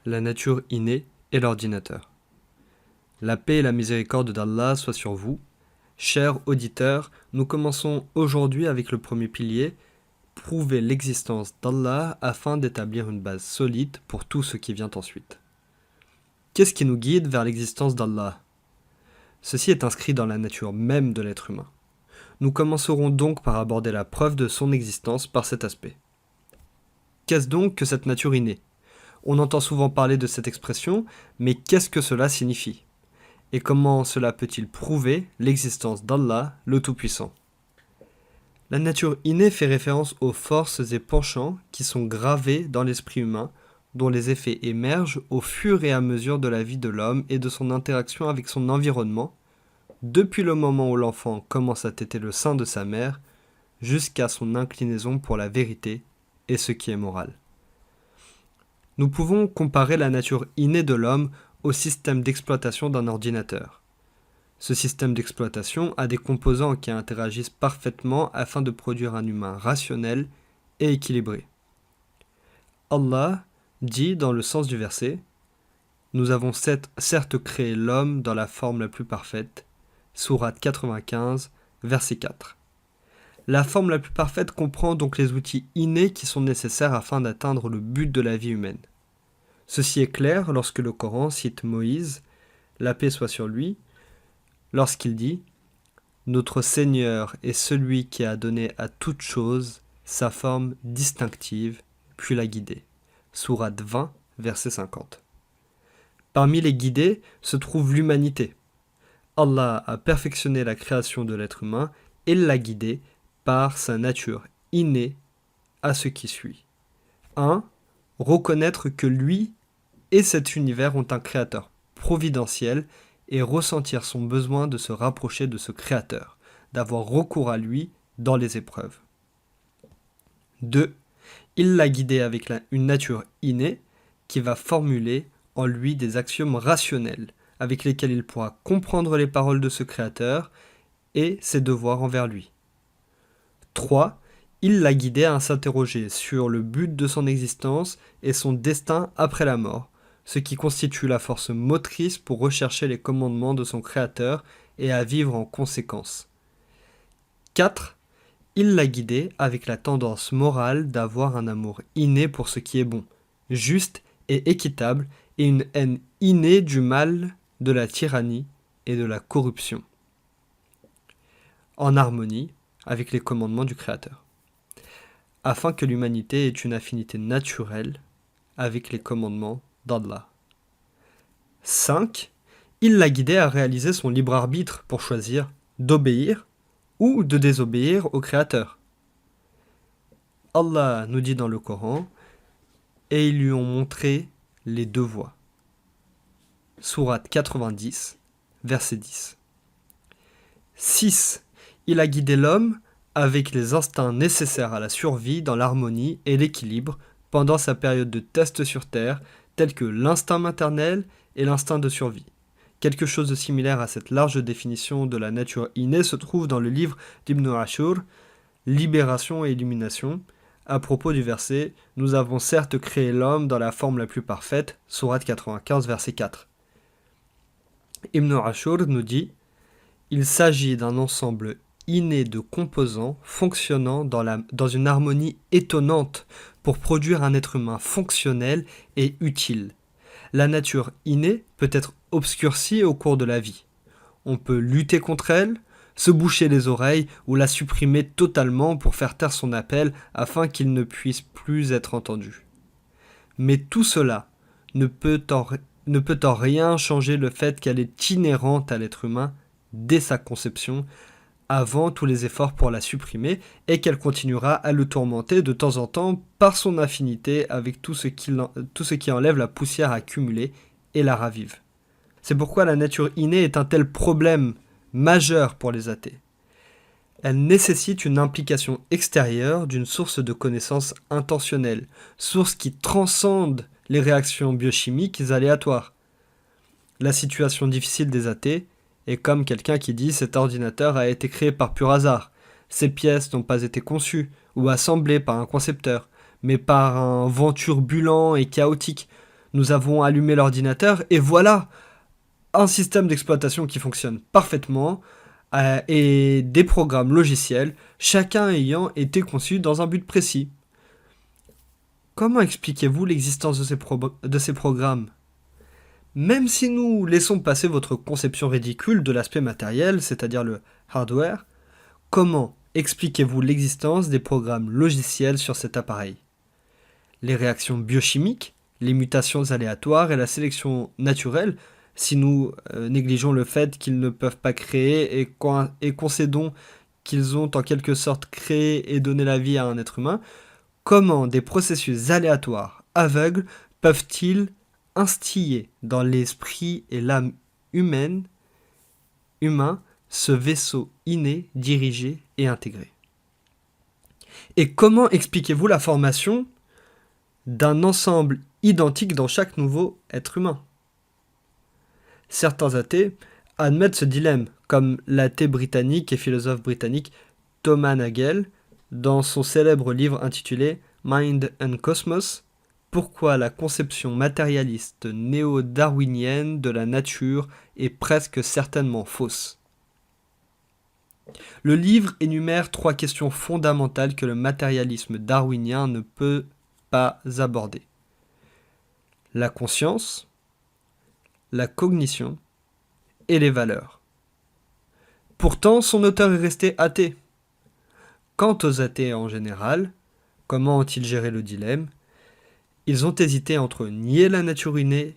la nature innée et l'ordinateur. La paix et la miséricorde d'Allah soient sur vous. Chers auditeurs, nous commençons aujourd'hui avec le premier pilier, prouver l'existence d'Allah afin d'établir une base solide pour tout ce qui vient ensuite. Qu'est-ce qui nous guide vers l'existence d'Allah ? Ceci est inscrit dans la nature même de l'être humain. Nous commencerons donc par aborder la preuve de son existence par cet aspect. Qu'est-ce donc que cette nature innée ? On entend souvent parler de cette expression, mais qu'est-ce que cela signifie ? Et comment cela peut-il prouver l'existence d'Allah, le Tout-Puissant ? La nature innée fait référence aux forces et penchants qui sont gravés dans l'esprit humain, dont les effets émergent au fur et à mesure de la vie de l'homme et de son interaction avec son environnement, depuis le moment où l'enfant commence à téter le sein de sa mère, jusqu'à son inclinaison pour la vérité et ce qui est moral. Nous pouvons comparer la nature innée de l'homme au système d'exploitation d'un ordinateur. Ce système d'exploitation a des composants qui interagissent parfaitement afin de produire un humain rationnel et équilibré. Allah dit dans le sens du verset « Nous avons certes créé l'homme dans la forme la plus parfaite » Sourate 95, verset 4. La forme la plus parfaite comprend donc les outils innés qui sont nécessaires afin d'atteindre le but de la vie humaine. Ceci est clair lorsque le Coran cite Moïse, la paix soit sur lui, lorsqu'il dit « Notre Seigneur est celui qui a donné à toute chose sa forme distinctive, puis l'a guidée. » Sourate 20, verset 50. Parmi les guidés se trouve l'humanité. Allah a perfectionné la création de l'être humain et l'a guidé par sa nature innée à ce qui suit. 1. Reconnaître que lui et cet univers ont un créateur providentiel et ressentir son besoin de se rapprocher de ce créateur, d'avoir recours à lui dans les épreuves. 2. Il l'a guidé avec une nature innée qui va formuler en lui des axiomes rationnels avec lesquels il pourra comprendre les paroles de ce créateur et ses devoirs envers lui. 3. Il l'a guidé à s'interroger sur le but de son existence et son destin après la mort, ce qui constitue la force motrice pour rechercher les commandements de son créateur et à vivre en conséquence. 4. Il l'a guidé avec la tendance morale d'avoir un amour inné pour ce qui est bon, juste et équitable et une haine innée du mal, de la tyrannie et de la corruption, en harmonie avec les commandements du Créateur, afin que l'humanité ait une affinité naturelle avec les commandements d'Allah. 5. Il l'a guidé à réaliser son libre arbitre pour choisir d'obéir ou de désobéir au Créateur. Allah nous dit dans le Coran « Et ils lui ont montré les deux voies ». Sourate 90, verset 10. 6. Il a guidé l'homme avec les instincts nécessaires à la survie dans l'harmonie et l'équilibre pendant sa période de test sur Terre, tels que l'instinct maternel et l'instinct de survie. Quelque chose de similaire à cette large définition de la nature innée se trouve dans le livre d'Ibn Ashur, Libération et Illumination, à propos du verset « Nous avons certes créé l'homme dans la forme la plus parfaite » Sourate 95, verset 4. Ibn Ashur nous dit « Il s'agit d'un ensemble inné de composants fonctionnant dans une harmonie étonnante pour produire un être humain fonctionnel et utile. La nature innée peut être obscurcie au cours de la vie. On peut lutter contre elle, se boucher les oreilles ou la supprimer totalement pour faire taire son appel afin qu'il ne puisse plus être entendu. Mais tout cela ne peut en rien changer le fait qu'elle est inhérente à l'être humain dès sa conception, avant tous les efforts pour la supprimer, et qu'elle continuera à le tourmenter de temps en temps par son affinité avec tout ce qui enlève la poussière accumulée et la ravive. C'est pourquoi la nature innée est un tel problème majeur pour les athées. Elle nécessite une implication extérieure d'une source de connaissance intentionnelle, source qui transcende les réactions biochimiques aléatoires. La situation difficile des athées est comme quelqu'un qui dit « cet ordinateur a été créé par pur hasard, ces pièces n'ont pas été conçues ou assemblées par un concepteur, mais par un vent turbulent et chaotique. Nous avons allumé l'ordinateur et voilà un système d'exploitation qui fonctionne parfaitement et des programmes logiciels, chacun ayant été conçu dans un but précis. Comment expliquez-vous l'existence de ces programmes? Même si nous laissons passer votre conception ridicule de l'aspect matériel, c'est-à-dire le hardware, comment expliquez-vous l'existence des programmes logiciels sur cet appareil? Les réactions biochimiques, les mutations aléatoires et la sélection naturelle, si nous négligeons le fait qu'ils ne peuvent pas créer et concédons qu'ils ont en quelque sorte créé et donné la vie à un être humain, comment des processus aléatoires, aveugles, peuvent-ils instiller dans l'esprit et l'âme humain ce vaisseau inné, dirigé et intégré? Et comment expliquez-vous la formation d'un ensemble identique dans chaque nouveau être humain? Certains athées admettent ce dilemme, comme l'athée britannique et philosophe britannique Thomas Nagel, dans son célèbre livre intitulé Mind and Cosmos, pourquoi la conception matérialiste néo-darwinienne de la nature est presque certainement fausse. Le livre énumère 3 questions fondamentales que le matérialisme darwinien ne peut pas aborder. La conscience, la cognition et les valeurs. Pourtant, son auteur est resté athée. Quant aux athées en général, comment ont-ils géré le dilemme? Ils ont hésité entre nier la nature innée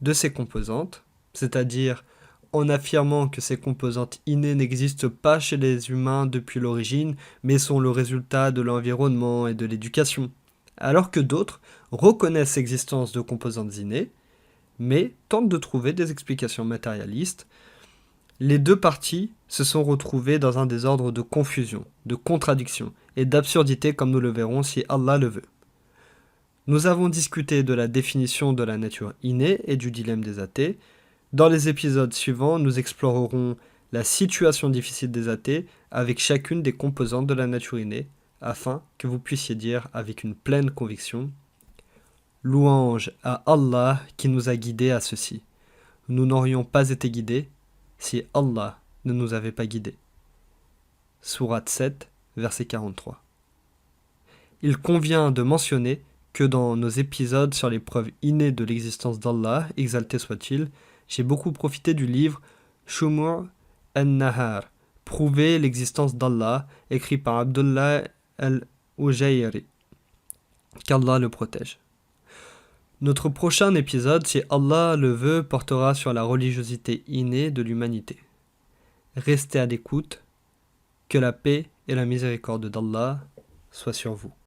de ses composantes, c'est-à-dire en affirmant que ces composantes innées n'existent pas chez les humains depuis l'origine, mais sont le résultat de l'environnement et de l'éducation, alors que d'autres reconnaissent l'existence de composantes innées, mais tentent de trouver des explications matérialistes. Les deux parties se sont retrouvées dans un désordre de confusion, de contradiction et d'absurdité comme nous le verrons si Allah le veut. Nous avons discuté de la définition de la nature innée et du dilemme des athées. Dans les épisodes suivants, nous explorerons la situation difficile des athées avec chacune des composantes de la nature innée, afin que vous puissiez dire avec une pleine conviction « Louange à Allah qui nous a guidés à ceci. Nous n'aurions pas été guidés si Allah ne nous avait pas guidés. » Sourate 7, verset 43. Il convient de mentionner que dans nos épisodes sur les preuves innées de l'existence d'Allah, exalté soit-il, j'ai beaucoup profité du livre Shumur al-Nahar, Prouver l'existence d'Allah, écrit par Abdullah al-Ujayri. Qu'Allah le protège. Notre prochain épisode, si Allah le veut, portera sur la religiosité innée de l'humanité. Restez à l'écoute, que la paix et la miséricorde d'Allah soient sur vous.